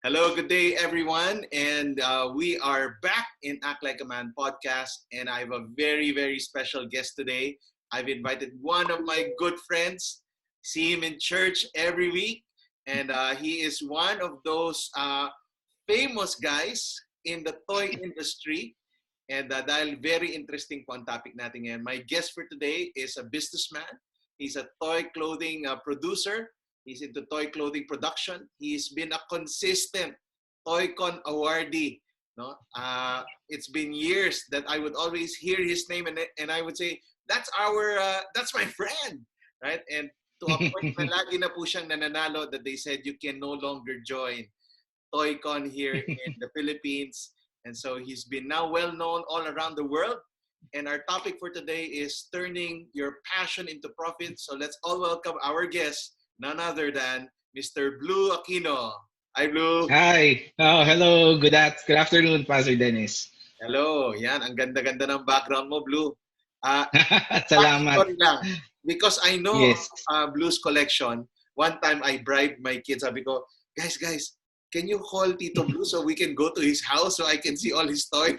Hello, good day, everyone. And we are back in Act Like a Man podcast. And I have a very, very special guest today. I've invited one of my good friends. See him in church every week. And he is one of those famous guys in the toy industry. And dahil very interesting po ang topic natin ngayon. My guest for today is a businessman. He's a toy clothing producer. He's into toy clothing production. He's been a consistent Toycon awardee. No, it's been years that I would always hear his name, and I would say that's my friend, right? And to a point na lagi na po siyang nananalo that they said you can no longer join Toycon here in the Philippines, and so he's been now well known all around the world. And our topic for today is turning your passion into profit. So let's all welcome our guest, none other than Mr. Bleau Aquino. Hi, Blue. Hi. Oh, hello. Good afternoon, Pastor Dennis. Hello. Yan, ang ganda-ganda ng background mo, Blue. Salamat. Sorry lang. Because I know Yes. Blue's collection, one time I bribed my kids. Sabi ko, guys, can you call Tito Blue so we can go to his house so I can see all his toys?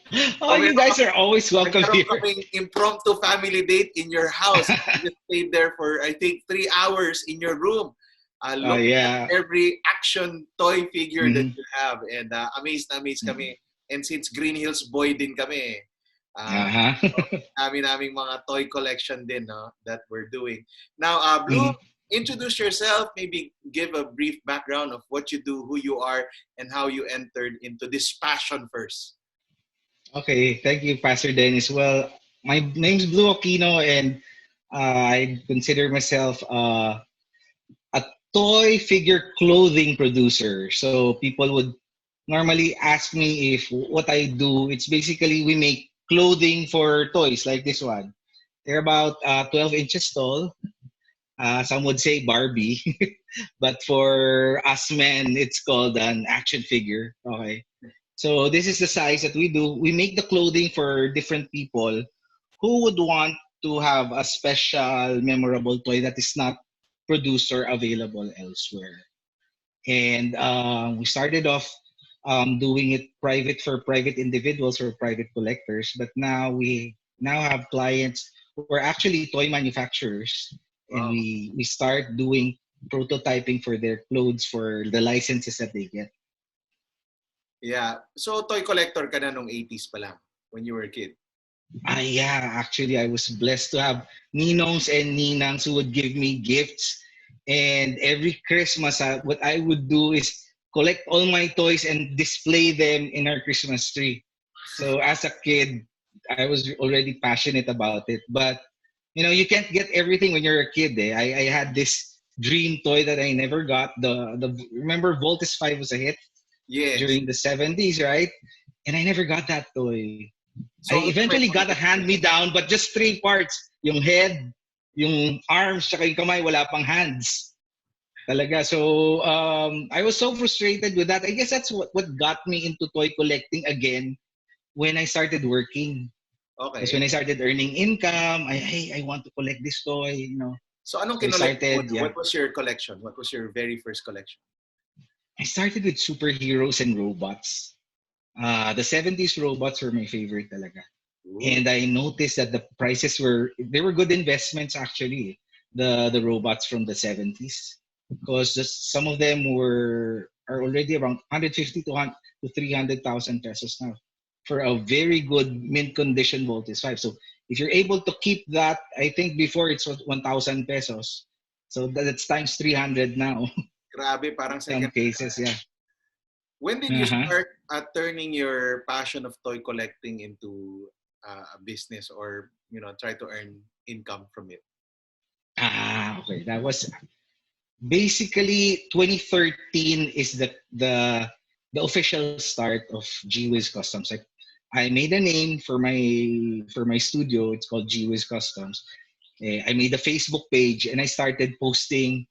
You guys are always welcome here. Kaming impromptu family date in your house. We just stayed there for, I think, 3 hours in your room. Looking at every action toy figure that you have. And amazed kami. And since Green Hills boy din kami, naming mga toy collection din, no, that we're doing. Now, Blue, introduce yourself. Maybe give a brief background of what you do, who you are, and how you entered into this passion first. Okay, thank you, Pastor Dennis. Well, my name's Bleau Aquino, and I consider myself a toy figure clothing producer. So people would normally ask me if what I do, it's basically we make clothing for toys like this one. They're about 12 inches tall. Some would say Barbie, but for us men, it's called an action figure. Okay. So this is the size that we do. We make the clothing for different people who would want to have a special, memorable toy that is not produced or available elsewhere. And we started off doing it private for private individuals or private collectors, but now we have clients who are actually toy manufacturers, and we start doing prototyping for their clothes for the licenses that they get. Yeah. So, toy collector ka na nung 80s pa lang when you were a kid? Yeah. Actually, I was blessed to have ninongs and ninangs who would give me gifts. And every Christmas, what I would do is collect all my toys and display them in our Christmas tree. So as a kid, I was already passionate about it. But, you can't get everything when you're a kid. I had this dream toy that I never got. Remember Voltes 5 was a hit? Yes. During the 70s, right? And I never got that toy. So I eventually got a hand-me-down, but just 3 parts. Yung head, yung arms, tsaka yung kamay, wala pang hands. Talaga. So I was so frustrated with that. I guess that's what got me into toy collecting again when I started working. Okay. Because when I started earning income, I want to collect this toy, So anong kinolect? What was your collection? What was your very first collection? I started with superheroes and robots. The 70s robots were my favorite talaga. Ooh. And I noticed that the prices were good investments actually, the robots from the 70s. Because some of them are already around 150 to 300,000 pesos now for a very good mint condition Voltes 5. So if you're able to keep that, I think before it's 1,000 pesos. So that's times 300 now. Grabe, parang some cases, yeah. When did you start turning your passion of toy collecting into a business, or try to earn income from it? Okay. That was basically 2013 is the official start of G-Wiz Customs. I made a name for my studio. It's called G-Wiz Customs. I made a Facebook page and I started posting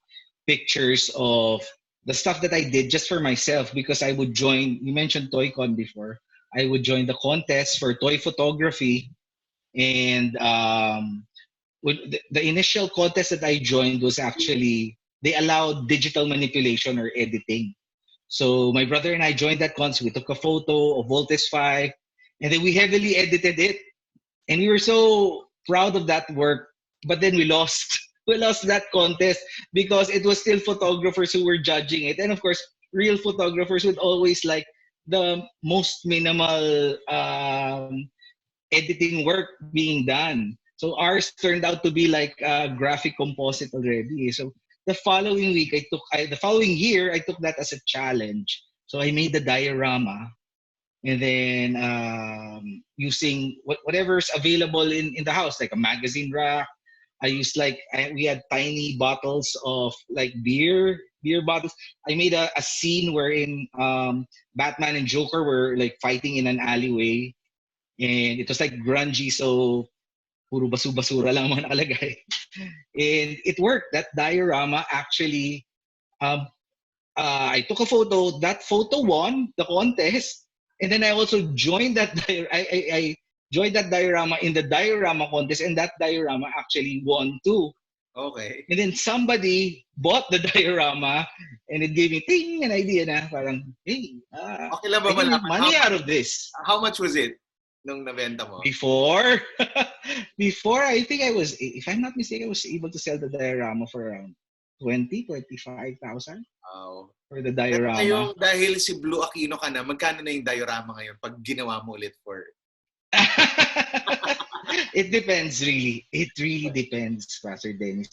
pictures of the stuff that I did just for myself, because I would join, you mentioned Toycon before, I would join the contest for toy photography. And the initial contest that I joined was actually, they allowed digital manipulation or editing. So my brother and I joined that contest. We took a photo of Voltes 5, and then we heavily edited it. And we were so proud of that work. But then we lost. We lost that contest because it was still photographers who were judging it. And of course, real photographers would always like the most minimal editing work being done. So ours turned out to be like a graphic composite already. So the following week, the following year, I took that as a challenge. So I made the diorama, and then using whatever's available in the house, like a magazine rack. I used we had tiny bottles of like beer bottles. I made a scene wherein Batman and Joker were like fighting in an alleyway, and it was like grungy, so puro basura lang mga nakalagay. And it worked. That diorama actually, um, I took a photo. That photo won the contest, and then I also joined I joined that diorama in the diorama contest, and that diorama actually won too. Okay. And then somebody bought the diorama, and it gave me ting an idea na parang, hey, Okay lang ba I can make malaman money out of this. how much was it nung nabenta mo? Before, before I think I was, if I'm not mistaken, I was able to sell the diorama for around 25,000 Wow. for the Pero diorama. ngayon, dahil si Bleau Aquino ka na, magkano na yung diorama ngayon pag ginawa mo ulit for... It depends, really. It really depends, Pastor Dennis.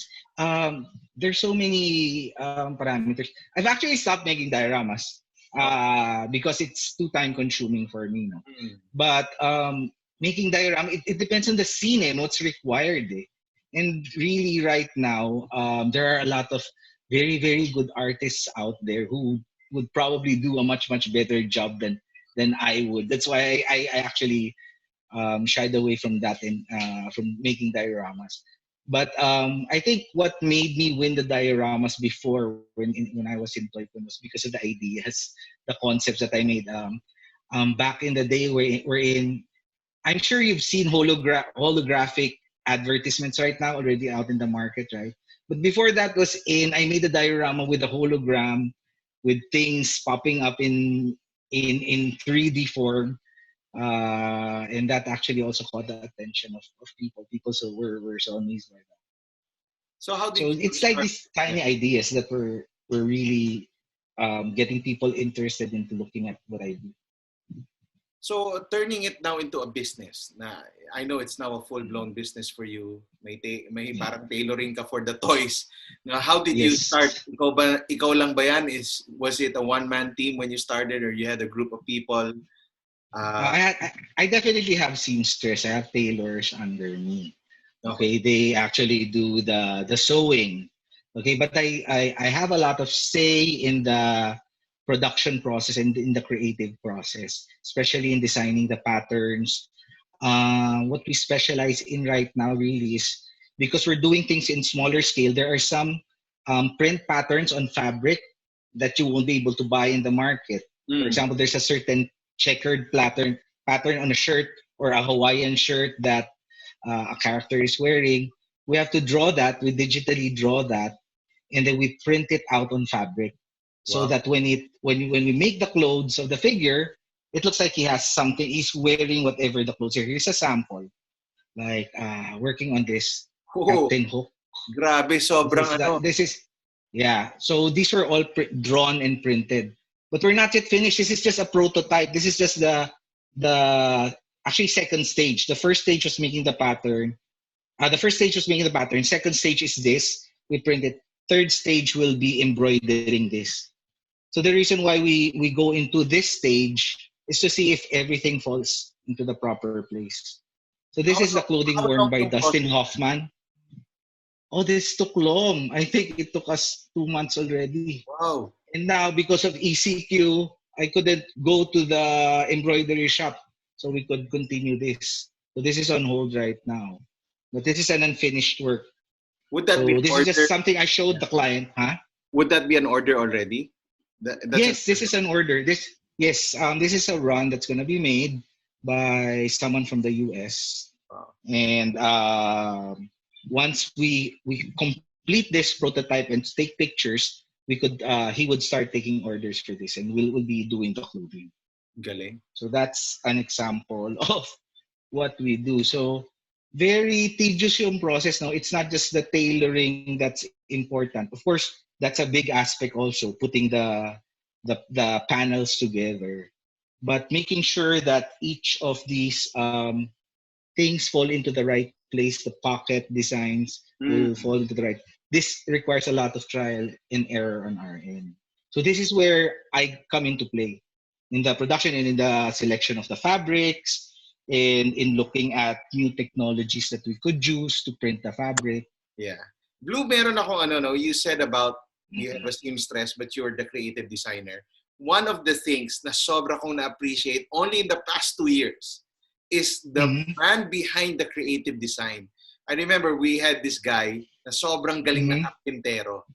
There's so many parameters. I've actually stopped making dioramas because it's too time consuming for me. No? But making diorama, it depends on the scene and what's required. And really, right now, there are a lot of very, very good artists out there who would probably do a much, much better job than I would. That's why I actually shied away from that and from making dioramas. But I think what made me win the dioramas before when I was in Toycon was because of the ideas, the concepts that I made. Back in the day, wherein I'm sure you've seen holographic advertisements right now already out in the market, right? But before that was I made a diorama with a hologram, with things popping up in 3D form, and that actually also caught the attention of people. People were so amazed by that. So how So did you it's like start? these tiny ideas that were really getting people interested into looking at what I do. So turning it now into a business. Na I know it's now a full-blown business for you. May Yeah. parang tailoring ka for the toys. Now, how did you start? Yes. Ikaw lang ba yan? Was it a one-man team when you started, or you had a group of people? Uh, I definitely have seamstress. I have tailors under me. okay. Okay, they actually do the sewing. Okay, but I have a lot of say in the production process and in the creative process, especially in designing the patterns. What we specialize in right now really is because we're doing things in smaller scale. There are some print patterns on fabric that you won't be able to buy in the market. For Mm. example, there's a certain checkered pattern on a shirt or a Hawaiian shirt that a character is wearing. We have to draw that. We digitally draw that, and then we print it out on fabric, so Wow. that when we make the clothes of the figure, it looks like he has something. He's wearing whatever the clothes are. Here's a sample, like working on this Oh, Captain Hook. grabe, sobrang ano. This is yeah. So these were all drawn and printed, but we're not yet finished. This is just a prototype. This is just the actually second stage. The first stage was making the pattern. The first stage was making the pattern. Second stage is this. We print it. Third stage will be embroidering this. So the reason why we go into this stage is to see if everything falls into the proper place. So this How is the long, clothing how worn long by yung Dustin process? Hoffman. Oh, this took long. I think it took us 2 months already. Wow. And now because of ECQ, I couldn't go to the embroidery shop, so we could continue this. So this is on hold right now. But this is an unfinished work. Would that be So an this is just order? something I showed Yeah. the client, huh? Would that be an order already? That's an Yes, this order. is an order. This is a run that's gonna be made by someone from the US. Wow. And once we complete this prototype and take pictures, he would start taking orders for this, and we'll be doing the clothing. Galing. So that's an example of what we do. So very tedious yung process. No, it's not just the tailoring that's important. Of course, that's a big aspect also, putting the panels together, but making sure that each of these things fall into the right place. The pocket designs will Mm. fall into the right. This requires a lot of trial and error on our end. So this is where I come into play in the production and in the selection of the fabrics, and in looking at new technologies that we could use to print the fabric. Yeah. Blue, meron ako ano, no, you said about you have Mm-hmm. a seamstress but you're the creative designer. One of the things na sobra kong na-appreciate only in the past 2 years is the Mm-hmm. man behind the creative design. I remember we had this guy na sobrang galing na Mm-hmm. karpintero,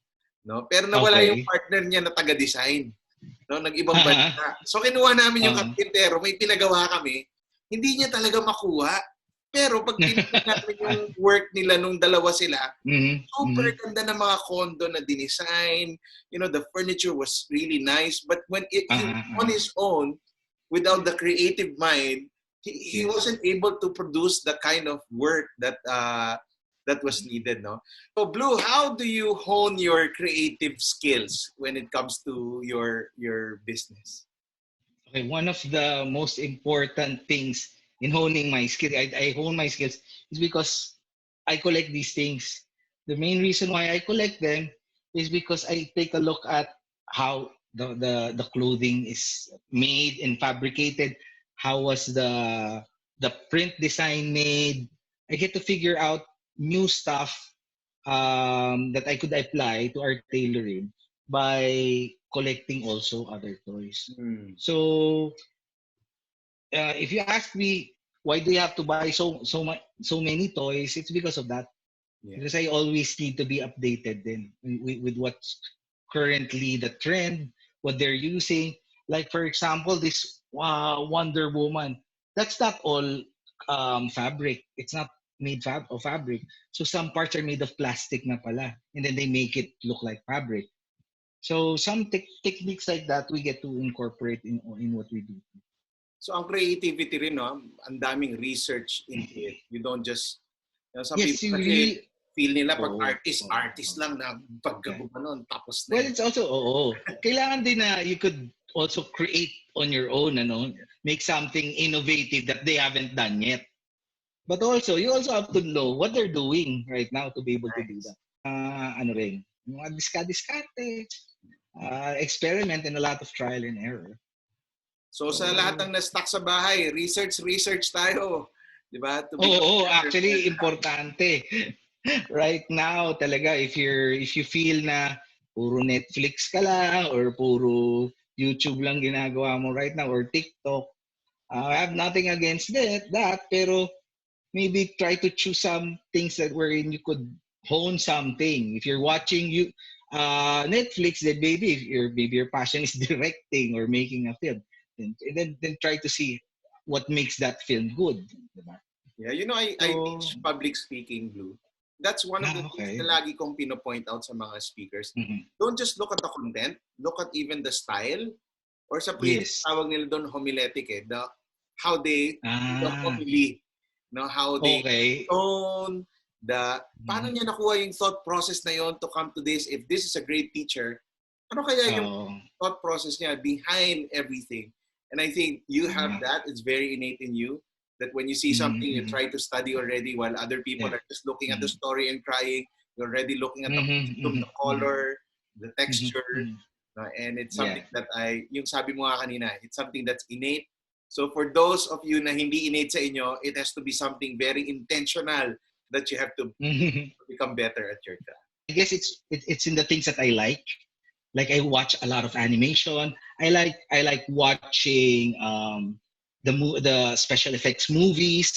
no? Pero nawala yung Okay. partner niya na taga-design, no? Nag-ibang Uh-huh. bansa. So kinuha namin yung Uh-huh. karpintero, may pinagawa kami, hindi niya talaga makuha. Pero pag tinignan namin yung work nila nung dalawa sila, Mm-hmm. super Mm-hmm. ganda ng mga condo na dinesign. You know, the furniture was really nice. But when he was Uh-huh. on Uh-huh. his own, without the creative mind, he Yes. wasn't able to produce the kind of work that was needed. No. So, Blue, how do you hone your creative skills when it comes to your business? Okay, one of the most important things in honing my skill, I hone my skills, is because I collect these things. The main reason why I collect them is because I take a look at how the clothing is made and fabricated. How was the print design made? I get to figure out new stuff that I could apply to our tailoring by collecting also other toys. Hmm. So if you ask me why do you have to buy so many toys, it's because of that. Yeah. Because I always need to be updated then with what's currently the trend, what they're using. Like for example, this Wonder Woman. That's not all fabric. It's not made of fabric. So some parts are made of plastic na pala, and then they make it look like fabric. So some techniques like that we get to incorporate in what we do. So, ang creativity rin, no, ang daming research into Mhm. it. You don't just, some Yes, people you kasi really. feel nila pag Oh, artist, oh, artist oh. lang na Yeah. pagkabuka nun, tapos Well, na eh. it's also kailangan din na you could also create on your own, ano, make something innovative that they haven't done yet. But also, you also have to know what they're doing right now to be able to do Nice. that. Ano rin, mga diskarte, experiment and a lot of trial and error. So, sa lahat So, ng na-stuck sa bahay, research tayo. Di ba? To become better. actually importante. Right now talaga if you feel na puro Netflix ka lang or puro YouTube lang ginagawa mo right now or TikTok, I have nothing against that pero maybe try to choose some things that wherein you could hone something. If you're watching Netflix, then maybe your passion is directing or making a film, then try to see what makes that film good. Diba? Yeah, you know, I So, teach public speaking, Blue. That's one of the things okay. na lagi kong pinopoint out sa mga speakers. Mm-hmm. Don't just look at the content, look at even the style, or sa previous Yes. tawag nila doon homiletic how they the Ah, homily, no, how they okay. tone paano Mm. niya nakuha yung thought process na yon to come to this. If this is a great teacher, ano kaya yung Oo. thought process niya behind everything? And I think you have Tama. that. It's very innate in you that when you see Mhm, something, you mhm. try to study already while other people Yeah. are just looking at the Mhm. story and crying. You're already looking at the Mhm, costume, mhm, the mhm, color, the mhm, texture. mhm. And it's Yeah. something that yung sabi mo nga kanina, it's something that's innate. So for those of you na hindi innate sa inyo, it has to be something very intentional that you have to become better at your craft. I guess it's in the things that I like. Like I watch a lot of animation. I like watching the special effects movies,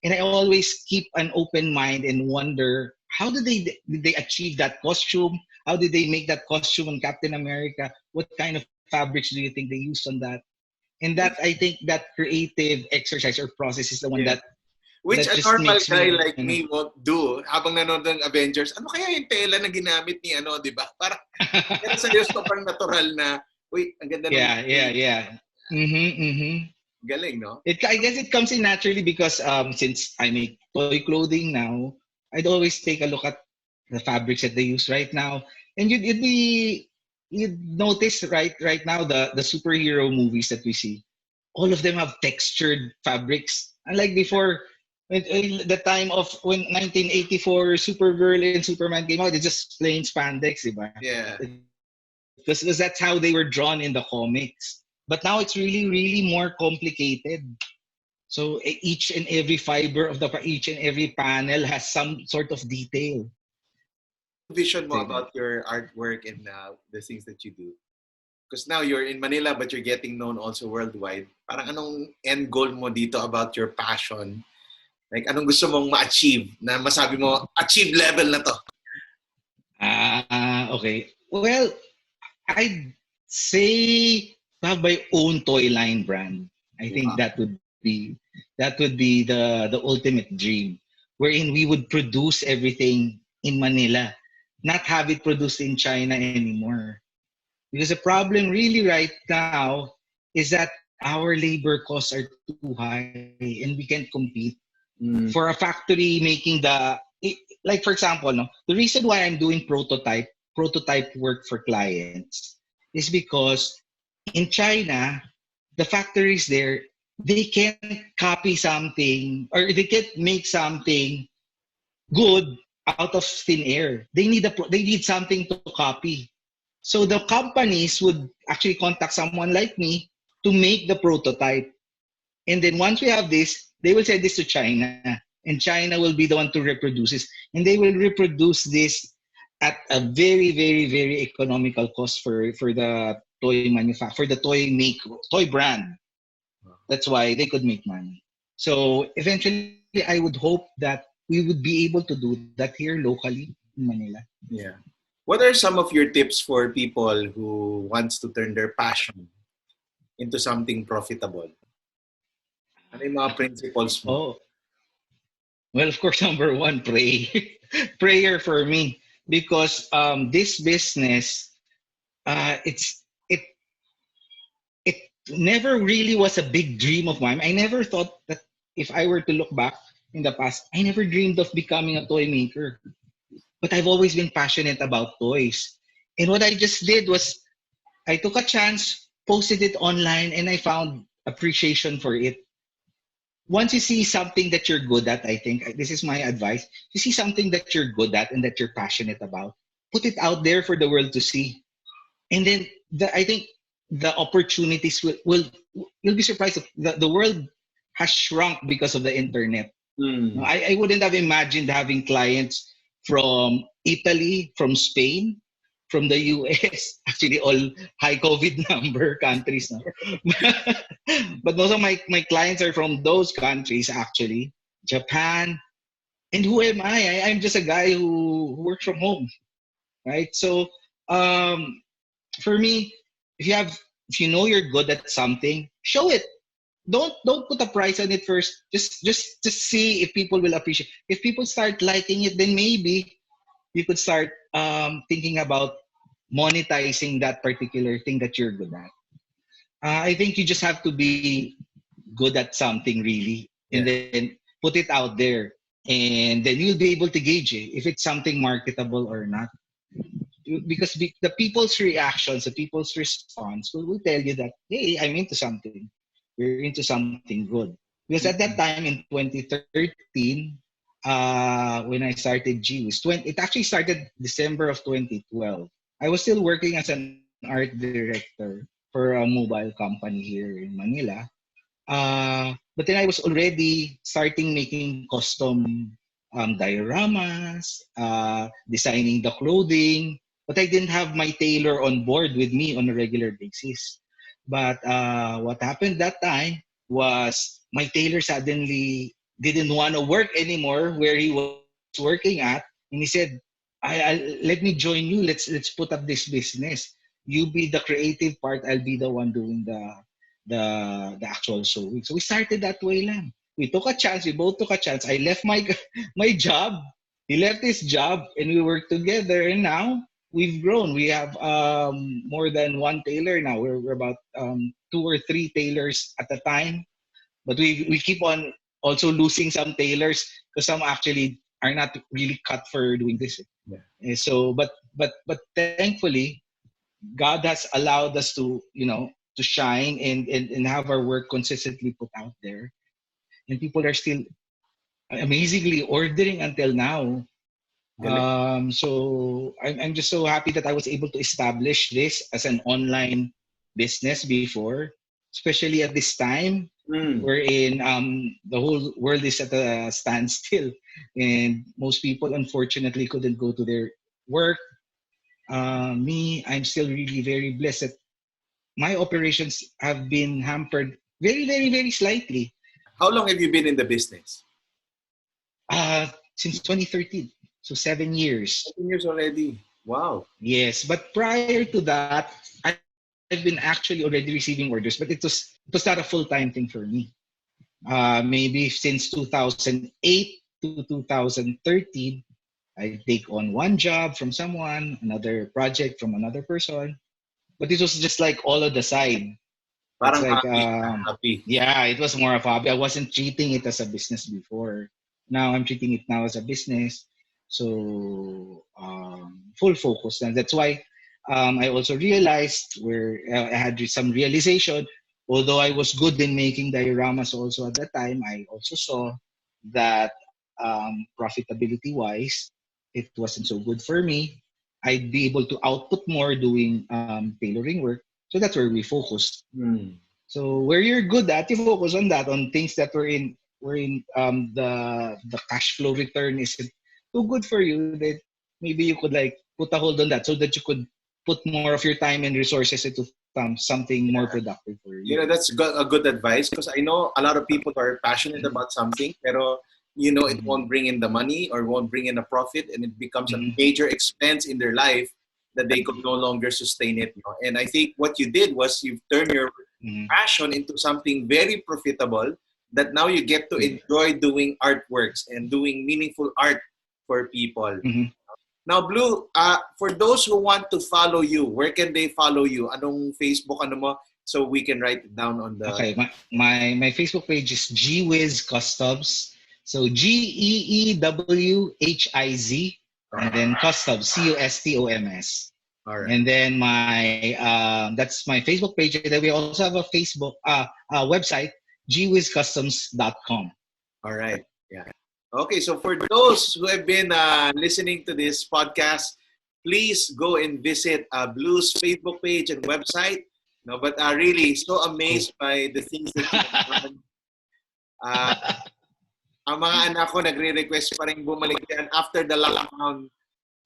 and I always keep an open mind and wonder how did they achieve that costume? How did they make that costume on Captain America? What kind of fabrics do you think they used on that? And that I think that creative exercise or process is the one Yeah. that Which that a just normal makes guy me, like me won't do habang nanonood ng Avengers. Ano kaya yung tela na ginamit ni ano, di ba? Parang, pero sa Diyos sobrang natural na, uy, ang ganda ng yeah, yeah, yeah. Mm-hmm, mm-hmm. galing, no? I guess it comes in naturally because since I make toy clothing now, I'd always take a look at the fabrics that they use right now, and you'd notice right now the superhero movies that we see, all of them have textured fabrics. Unlike before, the time of when 1984 Supergirl and Superman came out, it's just plain spandex, diba? Yeah. Because that's how they were drawn in the comics. But now it's really, really more complicated. So each and every fiber of each and every panel has some sort of detail. Vision mo Say that. about your artwork and the things that you do? Because now you're in Manila but you're getting known also worldwide. Parang anong end goal mo dito about your passion? Like anong gusto mong ma-achieve na masabi mo, achieve level na to? Okay. Well, I'd say to have my own toy line brand. I think Wow. that would be the ultimate dream, wherein we would produce everything in Manila, not have it produced in China anymore. Because the problem really right now is that our labor costs are too high and we can't compete. For a factory making like for example, no, the reason why I'm doing prototype work for clients is because in China, the factories there, they can't copy something or they can't make something good out of thin air. They need something to copy. So the companies would actually contact someone like me to make the prototype. And then once we have this, they will send this to China. And China will be the one to reproduce this. And they will reproduce this at a very, very, very economical cost for the for the toy brand. That's why they could make money. So eventually, I would hope that we would be able to do that here locally in Manila. Yeah. What are some of your tips for people who wants to turn their passion into something profitable? Ano yung mga principles mo? Oh, well, of course, number one, pray. Prayer for me. Because this business, it it never really was a big dream of mine. I never thought that if I were to look back in the past, I never dreamed of becoming a toy maker. But I've always been passionate about toys. And what I just did was I took a chance, posted it online, and I found appreciation for it. Once you see something that you're good at, I think this is my advice. You see something that you're good at and that you're passionate about, put it out there for the world to see. And then I think the opportunities will you'll be surprised. The world has shrunk because of the internet. No, I wouldn't have imagined having clients from Italy, from Spain, from the US, actually all high COVID number countries. No? But most of my clients are from those countries, actually. Japan. And who am I'm just a guy who works from home, right? So um, for me, if you know you're good at something, show it. Don't put a price on it first. Just see if people will appreciate. If people start liking it, then maybe you could start thinking about monetizing that particular thing that you're good at. I think you just have to be good at something really, and Yeah. then put it out there, and then you'll be able to gauge it if it's something marketable or not. Because the people's reactions, the people's response will tell you that, hey, I'm into something. You're into something good. Because at that time in 2013, when I started G, it actually started December of 2012. I was still working as an art director for a mobile company here in Manila. But then I was already starting making custom dioramas, designing the clothing, but I didn't have my tailor on board with me on a regular basis. But what happened that time was my tailor suddenly didn't want to work anymore where he was working at, and he said, Let me join you. Let's put up this business. You be the creative part. I'll be the one doing the actual sewing. So we started that way lang. we took a chance. We both took a chance. I left my my job. He left his job, and we worked together. And now we've grown. We have more than one tailor now. We're about two or three tailors at a time. But we keep on also losing some tailors because some actually are not really cut for doing this. Yeah. So, but thankfully, God has allowed us to, to shine and have our work consistently put out there. And people are still amazingly ordering until now. Galing. So I'm just so happy that I was able to establish this as an online business before, especially at this time Mm. wherein the whole world is at a standstill and most people unfortunately couldn't go to their work. Me, I'm still really very blessed that my operations have been hampered very, very, very slightly How long have you been in the business? since 2013. So 7 years. 10 years already. Wow. Yes, but prior to that, I've been actually already receiving orders, but it was not a full time thing for me. Maybe since 2008 to 2013, I take on one job from someone, another project from another person, but it was just like all on the side. It's Parang like happy. Happy. yeah, it was more of a hobby. I wasn't treating it as a business before. Now I'm treating it now as a business. So full focus. And that's why I also realized where I had some realization. Although I was good in making dioramas also at that time, I also saw that profitability wise, it wasn't so good for me. I'd be able to output more doing tailoring work. So that's where we focused. Mm. So where you're good at, you focus on that, on things that were in the cash flow return isn't too good for you. That maybe you could like put a hold on that so that you could put more of your time and resources into something more productive for You you. know, that's a good advice because I know a lot of people are passionate about something, pero it Mm-hmm. won't bring in the money or won't bring in a profit, and it becomes a Mm-hmm. major expense in their life that they could no longer sustain it. And I think what you did was you've turned your Mm-hmm. passion into something very profitable that now you get to Yeah. enjoy doing artworks and doing meaningful art for people. Mm-hmm. Now, Blue, for those who want to follow you, where can they follow you? Anong Facebook, ano mo? So we can write it down on the... Okay, my Facebook page is GWiz Customs. So GEEWHIZ and Okay. then Customs CUSTOMS. All right. And then that's my Facebook page. And then we also have a Facebook website, gwizcustoms.com. All right. Yeah. Okay, so for those who have been listening to this podcast, please go and visit Blue's Facebook page and website. No, but really so Cool. amazed by the things that you have done. Uh, ang mga anak ko nagre-request pa rin bumalik yan after the lockdown.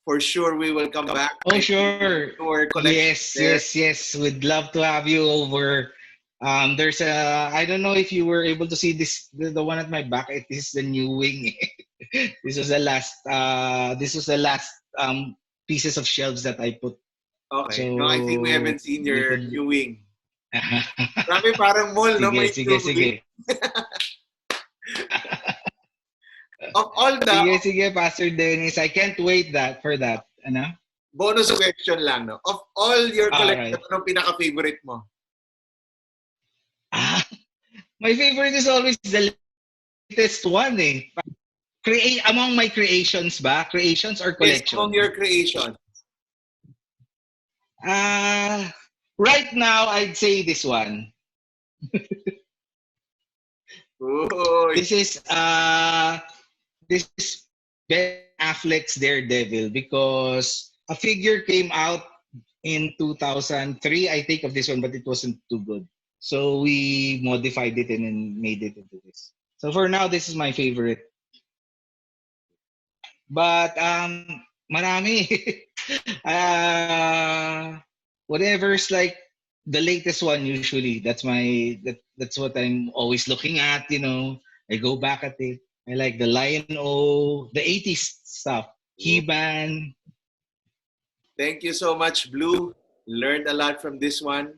For sure, we will come back. Oh, I see sure. your collection Yes, there. yes, yes. We'd love to have you over. There's I don't know if you were able to see this, the one at my back. It is the new wing. This was the last pieces of shelves that I put. Okay. No, I think we So haven't seen you your could. new wing. Grabe, parang mall, no? Sige, May sige, new wing. sige. Of all the Sige, sige, Pastor Dennis. I can't wait for that. Ano? bonus question lang, no? Of all your All collection, right. anong pinaka-favorite mo? Ah, my favorite is always the latest one eh. Create among my creations ba? Creations or Yes, among collection? your creation. Uh, right now I'd say this one. Uy. This is this is Ben Affleck's Daredevil because a figure came out in 2003 I think of this one but it wasn't too good. So we modified it and then made it into this. So for now this is my favorite. But marami. uh, whatever's like the latest one usually. That's what I'm always looking at. I go back at it. I like the Lion O, the 80s stuff. He-Man. Thank you so much, Blue. Learned a lot from this one.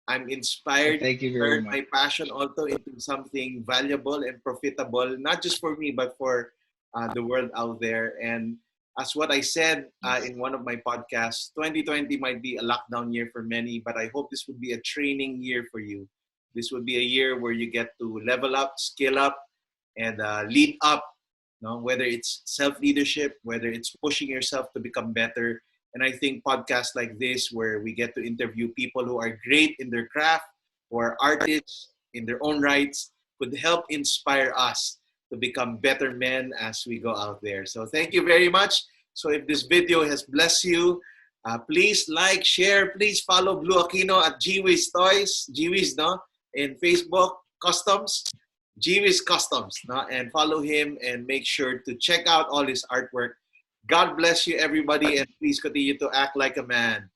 I'm inspired to Thank you very turn much. my passion also into something valuable and profitable, not just for me, but for the world out there. And as what I said Yes. in one of my podcasts, 2020 might be a lockdown year for many, but I hope this would be a training year for you. This would be a year where you get to level up, skill up, and lead up. No, whether it's self leadership, whether it's pushing yourself to become better. And I think podcasts like this, where we get to interview people who are great in their craft, who are artists in their own rights, could help inspire us to become better men as we go out there. So thank you very much. So if this video has blessed you, please like, share, please follow Bleau Aquino at GWiz Toys, GWiz, no, in Facebook, Customs, GWiz Customs, no, and follow him and make sure to check out all his artwork. God bless you, everybody, and please continue to act like a man.